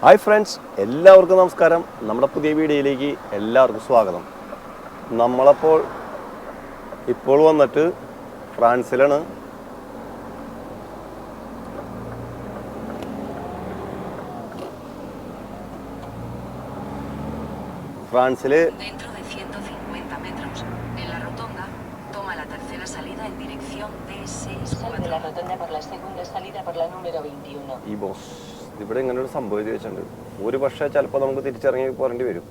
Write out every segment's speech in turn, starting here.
Hi friends, എല്ലാവർക്കും നമസ്കാരം. നമ്മുടെ പുതിയ വീഡിയോയിലേക്ക് എല്ലാവർക്കും സ്വാഗതം. ഇപ്പോൾ വന്നിട്ട് ഫ്രാൻസിലാണ്. ഫ്രാൻസിൽ ഈ ബോസ് ഇവിടെ ഇങ്ങനെ ഒരു സംഭവം എഴുതി വെച്ചിട്ടുണ്ട്. ഒരു പക്ഷേ ചിലപ്പോൾ നമുക്ക് തിരിച്ചിറങ്ങി പോരേണ്ടി വരും.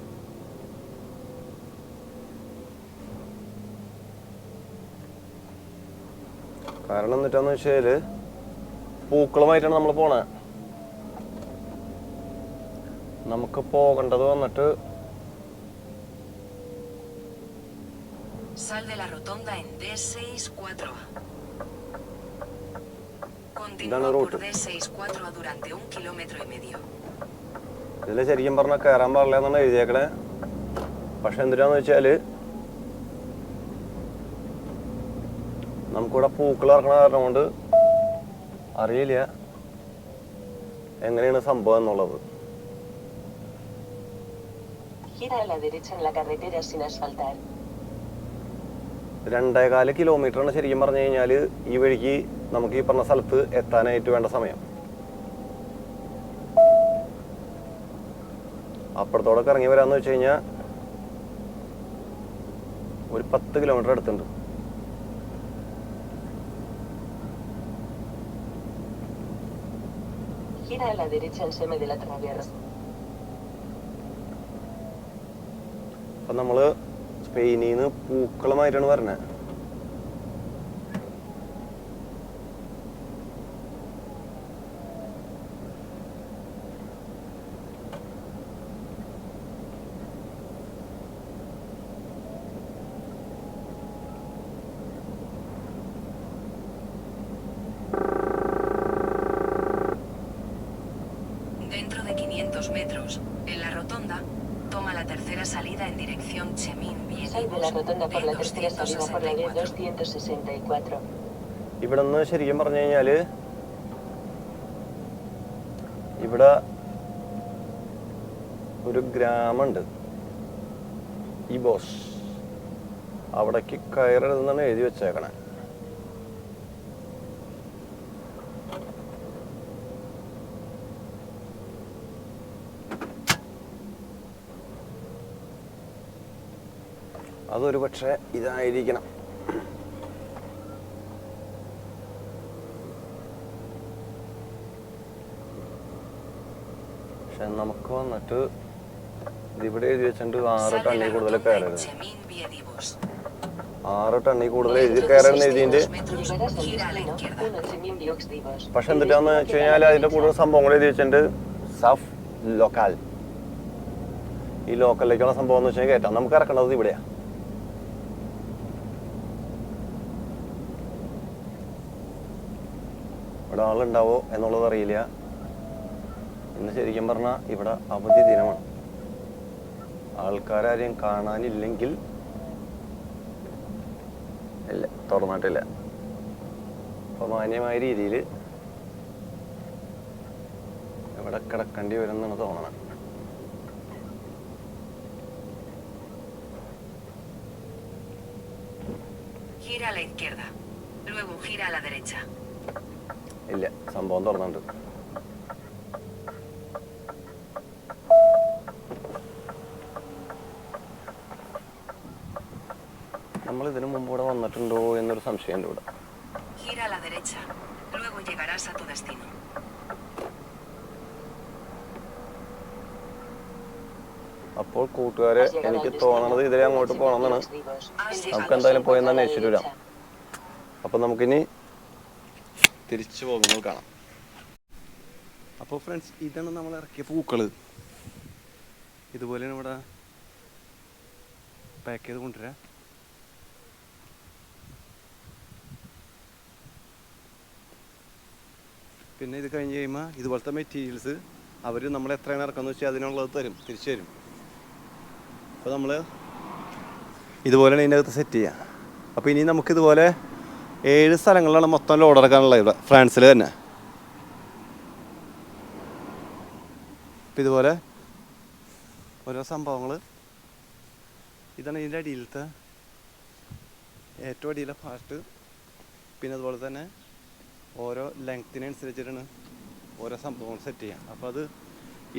കാരണം എന്നിട്ടാന്ന് വെച്ചാൽ പൂക്കളുമായിട്ടാണ് നമ്മൾ പോണേ. നമുക്ക് പോകേണ്ടത് വന്നിട്ട് ഇതാണ് റൂട്ട്. ഇതിൽ ശരിക്കും പറഞ്ഞാൽ കയറാൻ പാടില്ല എന്നാണ് എഴുതിയേക്കണേ. പക്ഷെ എന്തിനാന്ന് വെച്ചാല് നമുക്കിവിടെ പൂക്കൾ ഇറക്കണ കാരണം കൊണ്ട് അറിയില്ല എങ്ങനെയാണ് സംഭവം എന്നുള്ളത്. 2.25 കിലോമീറ്ററാണ് ശരിക്കും പറഞ്ഞു കഴിഞ്ഞാൽ ഈ വഴിക്ക് നമുക്ക് ഈ പറഞ്ഞ സ്ഥലത്ത് എത്താനായിട്ട് വേണ്ട സമയം. അപ്പുറത്തോടൊക്കെ ഇറങ്ങി വരാന്ന് വെച്ച് കഴിഞ്ഞാൽ ഒരു 10 കിലോമീറ്റർ അടുത്തുണ്ട്. അപ്പൊ നമ്മള് സ്പെയിനിൽ നിന്ന് പൂക്കളുമായിട്ടാണ് വരണത്. Dentro de 500 metros, en la rotonda, toma la tercera salida en dirección Chemin-Viedibos. Sal de la rotonda por la tercera salida por la D264. ഇവിടെ നിന്ന് ശരിക്കും പറഞ്ഞു കഴിഞ്ഞാല് ഇവിടെ ഒരു ഗ്രാമമുണ്ട്, ഈ ബോസ്. അവിടേക്ക് കയറരുതെന്നാണ് എഴുതി വെച്ചേക്കണേ. അതൊരു പക്ഷേ ഇതായിരിക്കണം. പക്ഷെ നമുക്ക് വന്നിട്ട് ഇതിവിടെ എഴുതി വെച്ചിട്ടുണ്ട് 6 ടണ്ണിൽ കൂടുതൽ കയറരുത്. 6 ടണ്ണിൽ കൂടുതൽ കയറരുന്ന് എഴുതിയിട്ട്. പക്ഷെ എന്നിട്ടാന്ന് വെച്ച് കഴിഞ്ഞാൽ അതിന്റെ കൂടുതൽ സംഭവം കൂടെ എഴുതി വെച്ചിട്ടുണ്ട്. സഫ് ലോക്കൽ, ഈ ലോക്കലിലേക്കുള്ള സംഭവം എന്ന് വെച്ചാൽ കയറ്റാം. നമുക്ക് ഇറക്കേണ്ടത് ഇവിടെയാ. ഇവിടെ ആളുണ്ടാവോ എന്നുള്ളത് അറിയില്ല. ഇന്ന് ശരിക്കും പറഞ്ഞാൽ ഇവിടെ അവധി ദിനമാണ്. ആൾക്കാരും കാണാനില്ലെങ്കിൽ ഇല്ല, തുറന്നിട്ടില്ല. അപ്പൊ മാന്യമായ രീതിയിൽ ഇവിടെ കിടക്കേണ്ടി വരും എന്നാണ് തോന്നണത്. Gira a la izquierda, luego gira a la derecha. ഇല്ല, സംഭവം തുറന്നുണ്ട്. നമ്മൾ ഇതിനു മുമ്പ് ഇവിടെ വന്നിട്ടുണ്ടോ എന്നൊരു സംശയമുണ്ട് ഇവിടെ. Gira a la derecha, luego llegarás a tu destino. അപ്പോൾ കൂട്ടുകാരെ, എനിക്ക് തോന്നണത് ഇതിലെ അങ്ങോട്ട് പോകണമെന്നാണ്. നമുക്ക് എന്തായാലും പോയെന്ന് അന്വേഷിച്ചിട്ട് വരാം. അപ്പൊ നമുക്കിനി തിരിച്ചു പോകുന്നത് കാണാം. അപ്പോൾ ഫ്രണ്ട്സ്, ഇതാണ് നമ്മൾ ഇറക്കിയ പൂക്കള്. ഇതുപോലെയാണ് ഇവിടെ പാക്ക് ചെയ്ത് കൊണ്ടുവരാം. പിന്നെ ഇത് കഴിഞ്ഞ് കഴിയുമ്പോൾ ഇതുപോലത്തെ മെറ്റീരിയൽസ് അവർ നമ്മൾ എത്രയാണ് ഇറക്കുന്നത് വെച്ചാൽ അതിനുള്ളത് തിരിച്ചു തരും. അപ്പോൾ നമ്മൾ ഇതുപോലെയാണ് ഇതിൻ്റെ അകത്ത് സെറ്റ് ചെയ്യുക. അപ്പോൾ ഇനി നമുക്കിതുപോലെ 7 സ്ഥലങ്ങളിലാണ് മൊത്തം ലോഡ് ഇറക്കാനുള്ളത് ഇവിടെ ഫ്രാൻസിൽ തന്നെ. അപ്പോൾ ഇതുപോലെ ഓരോ സംഭവങ്ങൾ, ഇതാണ് ഇതിൻ്റെ അടിയിലത്തെ ഏറ്റവും അടിയിലെ പാർട്ട്. പിന്നെ അതുപോലെ തന്നെ ഓരോ ലെങ്ത്തിനനുസരിച്ചിട്ടാണ് ഓരോ സംഭവങ്ങൾ സെറ്റ് ചെയ്യാം. അപ്പോൾ അത്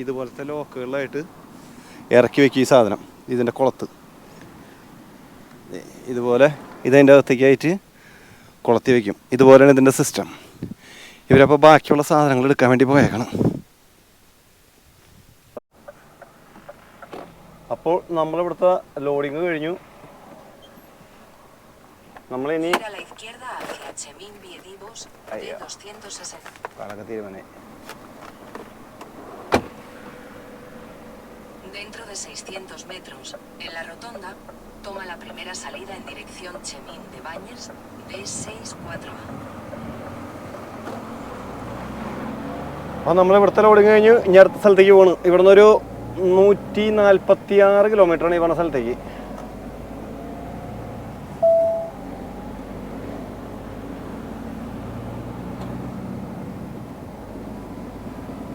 ഇതുപോലത്തെ ലോക്കുകളിലായിട്ട് ഇറക്കി വെക്കും ഈ സാധനം. ഇതിൻ്റെ കുളത്ത് ഇതുപോലെ ഇതതിൻ്റെ അകത്തേക്കായിട്ട് കുളത്തി വയ്ക്കും. ഇതുപോലെയാണ് ഇതിൻ്റെ സിസ്റ്റം. ഇവരപ്പോൾ ബാക്കിയുള്ള സാധനങ്ങൾ എടുക്കാൻ വേണ്ടി പോയേക്കണം. അപ്പോൾ നമ്മളിവിടുത്തെ ലോഡിങ് കഴിഞ്ഞു. നമ്മളിനി Gira a la izquierda hacia Chemin Viedivos de 260. കണക്ക് തീരുമാനമായി. Dentro de 600 metros, en la rotonda, toma la primera salida en dirección Chemin de Bañes D64A. അപ്പോൾ നമ്മളിവിടുത്തെ ലോഡിങ് കഴിഞ്ഞ് ഇനി അടുത്ത സ്ഥലത്തേക്ക് പോകണം. ഇവിടുന്ന് ഒരു 146 കിലോമീറ്ററാണ് ഈ പറഞ്ഞ സ്ഥലത്തേക്ക്.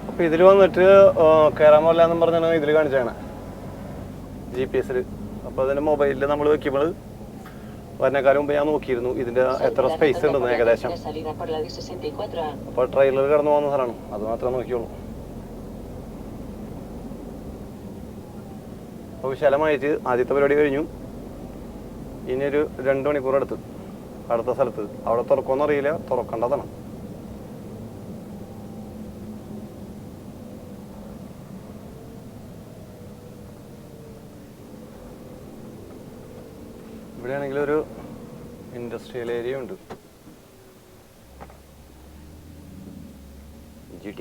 അപ്പോൾ ഇതിൽ വന്നിട്ട് കയറാൻ പാടില്ല എന്നും പറഞ്ഞാണ് ഇതിൽ കാണിച്ചാണ് GPS. അപ്പോൾ അതിൻ്റെ മൊബൈലിൽ നമ്മൾ വെക്കുമ്പോൾ വരണക്കാലം മുമ്പ് ഞാൻ നോക്കിയിരുന്നു ഇതിൻ്റെ എത്ര സ്പേസ് ഉണ്ടെന്ന് ഏകദേശം. അപ്പോൾ ട്രെയിലർ കടന്നു പോകുന്ന സ്ഥലമാണ്, അത് മാത്രമേ നോക്കിയുള്ളൂ. അപ്പോൾ വിശാലമായിട്ട് ആദ്യത്തെ പരിപാടി കഴിഞ്ഞു. ഇനിയൊരു 2 മണിക്കൂർ അടുത്ത് അടുത്ത സ്ഥലത്ത്. അവിടെ തുറക്കുമെന്ന് അറിയില്ല, തുറക്കേണ്ടതാണ്. ഇവിടെയാണെങ്കിൽ ഒരു ഇൻഡസ്ട്രിയൽ ഏരിയ ഉണ്ട്. GT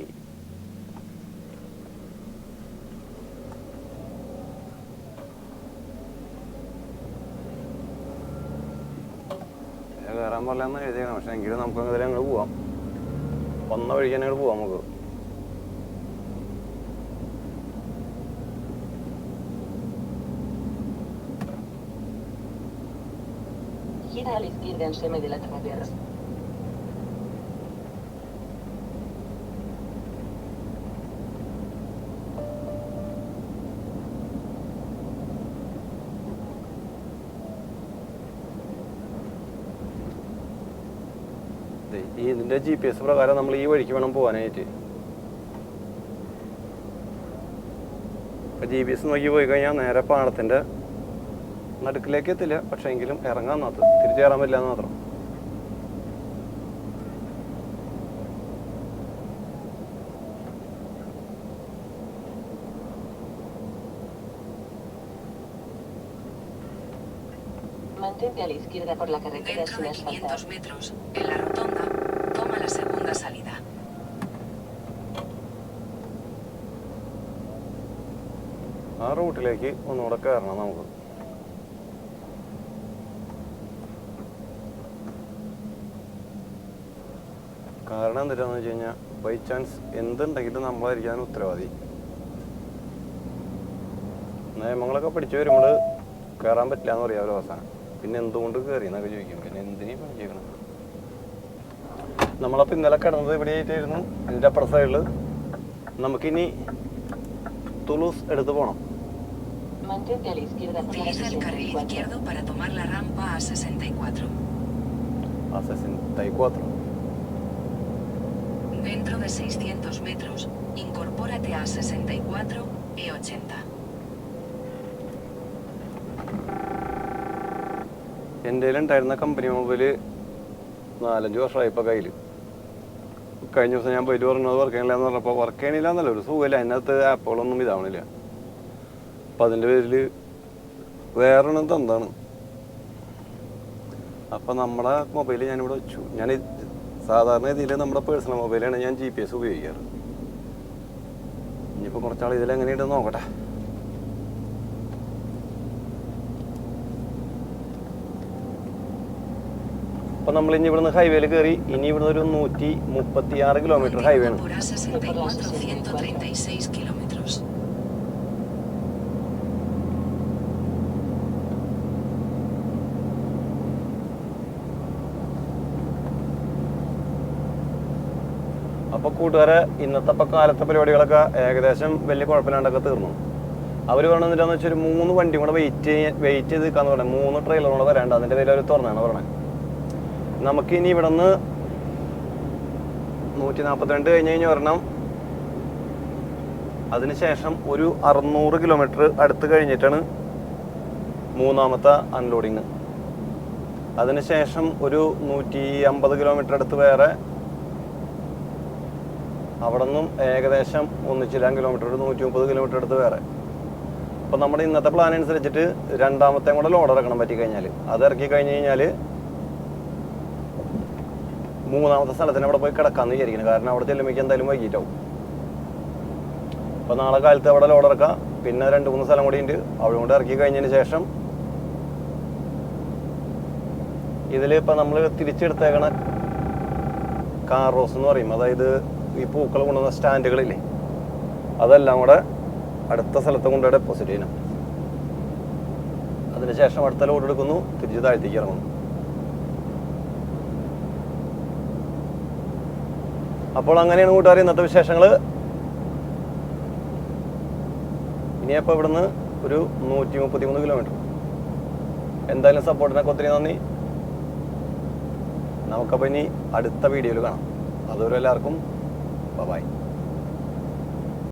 കയറാൻ പാടില്ലെന്ന് എഴുതിയാണ്. പക്ഷെ എങ്കിലും നമുക്ക് അതിൽ ഞങ്ങൾ പോവാം. വന്ന വഴിക്ക് തന്നെ പോവാം നമുക്ക്. Gira a la izquierda en Seme de la Travers. ഇതിൻ്റെ GPS പ്രകാരം നമ്മൾ ഈ വഴിക്ക് വേണം പോകാനായിട്ട്. ഇപ്പോൾ GPS നോക്കി പോയി കഴിഞ്ഞാൽ നേരെ പാടത്തിൻ്റെ നടുക്കിലേക്ക് എത്തില്ല. പക്ഷേ എങ്കിലും ഇറങ്ങാൻ മാത്രം, തിരിച്ചു കയറാൻ പറ്റില്ല എന്ന് മാത്രം. Mantente a la izquierda por la carretera Dentro sin de asfaltar. 500 metros, en la rotonda, toma la segunda salida. ആ റൂട്ടിലേക്ക് ഒന്നുകൂടെ കയറണം നമുക്ക്. കാരണം എന്താണെന്ന് വെച്ച് കഴിഞ്ഞാൽ ബൈ ചാൻസ് എന്തുണ്ടെങ്കിലും നമ്മളായിരിക്കാൻ ഉത്തരവാദി. നിയമങ്ങളൊക്കെ പഠിച്ചു വരുമ്പോൾ കയറാൻ പറ്റില്ല എന്ന് പറയാം അവസാനം. പിന്നെ എന്തുകൊണ്ട് കയറി എന്നൊക്കെ ചോദിക്കും. പിന്നെ എന്തിനീ പണി ചെയ്യണം. നമ്മളപ്പോൾ ഇന്നലെ കിടന്നത് ഇവിടെ ആയിട്ടായിരുന്നു. അതിൻ്റെ അപ്പുറ സൈഡിൽ നമുക്കിനി തുളൂസ് എടുത്ത് പോകണം. Mantente a la izquierda por la Utiliza el carril 64. izquierdo para tomar la rampa A64. ആ 64. Dentro de 600 metros, incorpórate a A64 E80. എൻ്റെ കയ്യിലുണ്ടായിരുന്ന കമ്പനി മൊബൈൽ 4-5 വർഷമായി ഇപ്പോൾ കയ്യിൽ. കഴിഞ്ഞ ദിവസം ഞാൻ പോയിട്ട് പറഞ്ഞത് വർക്ക് ചെയ്യണില്ല എന്ന് പറഞ്ഞപ്പോൾ വർക്ക് ചെയ്യണില്ല എന്നല്ല, ഒരു സുഖമില്ല. അതിനകത്ത് ആപ്പുകളൊന്നും ഇതാവണില്ല. അപ്പം അതിൻ്റെ പേരിൽ വേറൊന്നും തന്താണ്. അപ്പം നമ്മുടെ മൊബൈൽ ഞാനിവിടെ വെച്ചു. ഞാൻ സാധാരണ ഇതിൽ നമ്മുടെ പേഴ്സണൽ മൊബൈലാണ് ഞാൻ GPS ഉപയോഗിക്കാറ്. ഇനിയിപ്പോൾ കുറച്ചാൾ ഇതിലെങ്ങനെയുണ്ടെന്ന് നോക്കട്ടെ. അപ്പോൾ നമ്മൾ ഇനി ഇവിടുന്ന് ഹൈവേയിൽ കയറി. ഇനി ഇവിടുന്ന് ഒരു 136 കിലോമീറ്റർ ഹൈവേ ആണ്. Por A64 136 kilómetros. അപ്പോൾ കൂട്ടുകാരെ ഇന്നത്തെ ഇപ്പം കാലത്തെ പരിപാടികളൊക്കെ ഏകദേശം വലിയ കുഴപ്പമില്ലാണ്ടൊക്കെ തീർന്നു. അവർ പറഞ്ഞത് എന്താണെന്ന് വെച്ചാൽ ഒരു 3 വണ്ടിയും കൂടെ വെയിറ്റ് ചെയ്ത് നിൽക്കാന്ന് പറഞ്ഞത്. 3 ട്രെയിലറും കൂടെ വരാണ്ട് അതിൻ്റെ പേര് അവർ തുറന്നാണ് പറഞ്ഞത്. നമുക്കിനി ഇവിടെ നിന്ന് 142 കഴിഞ്ഞ് വരണം. അതിനുശേഷം ഒരു 600 കിലോമീറ്റർ അടുത്ത് കഴിഞ്ഞിട്ടാണ് 3ാമത്തെ അൺലോഡിങ്. അതിനുശേഷം ഒരു 150 കിലോമീറ്റർ അടുത്ത് വേറെ, അവിടെ നിന്നും ഏകദേശം 1 കിലോമീറ്റർ, ഒരു 130 കിലോമീറ്റർ അടുത്ത് വേറെ. അപ്പം നമ്മുടെ ഇന്നത്തെ പ്ലാൻ അനുസരിച്ചിട്ട് 2ാമത്തെ കൂടെ ലോഡ് ഇറക്കണം പറ്റിക്കഴിഞ്ഞാൽ, അത് ഇറക്കി കഴിഞ്ഞ് കഴിഞ്ഞാൽ 3ാമത്തെ സ്ഥലത്തിന് അവിടെ പോയി കിടക്കാമെന്ന് വിചാരിക്കണം. കാരണം അവിടെ ചെല്ലുമ്പോൾ എന്തായാലും വൈകിട്ടാവും. അപ്പോൾ നാളെ കാലത്ത് അവിടെ ലോഡ് ഇറക്കാം. പിന്നെ 2-3 സ്ഥലം കൂടി ഉണ്ട്, അവിടെ കൊണ്ട് ഇറക്കി കഴിഞ്ഞതിന് ശേഷം ഇതിൽ ഇപ്പം നമ്മൾ തിരിച്ചെടുത്തേക്കണ കാറോസ് എന്ന് പറയും, അതായത് ഈ പൂക്കൾ കൊണ്ടുവന്ന സ്റ്റാൻഡുകളില്ലേ, അതെല്ലാം കൂടെ അടുത്ത സ്ഥലത്ത് കൊണ്ട് ഡെപ്പോസിറ്റ് ചെയ്യണം. അതിനുശേഷം അടുത്ത ലോഡ് എടുക്കുന്നു, തിരിച്ച് താഴ്ത്തേക്ക് ഇറങ്ങുന്നു. അപ്പോൾ അങ്ങനെയാണ് കൂട്ടുകാർ ഇന്നത്തെ വിശേഷങ്ങൾ. ഇനിയപ്പോൾ ഇവിടുന്ന് ഒരു 133 കിലോമീറ്റർ. എന്തായാലും സപ്പോർട്ടിനൊക്കെ ഒത്തിരി നന്ദി. നമുക്കപ്പോൾ ഇനി അടുത്ത വീഡിയോയിൽ കാണാം. അതുവരെ എല്ലാവർക്കും ബൈ.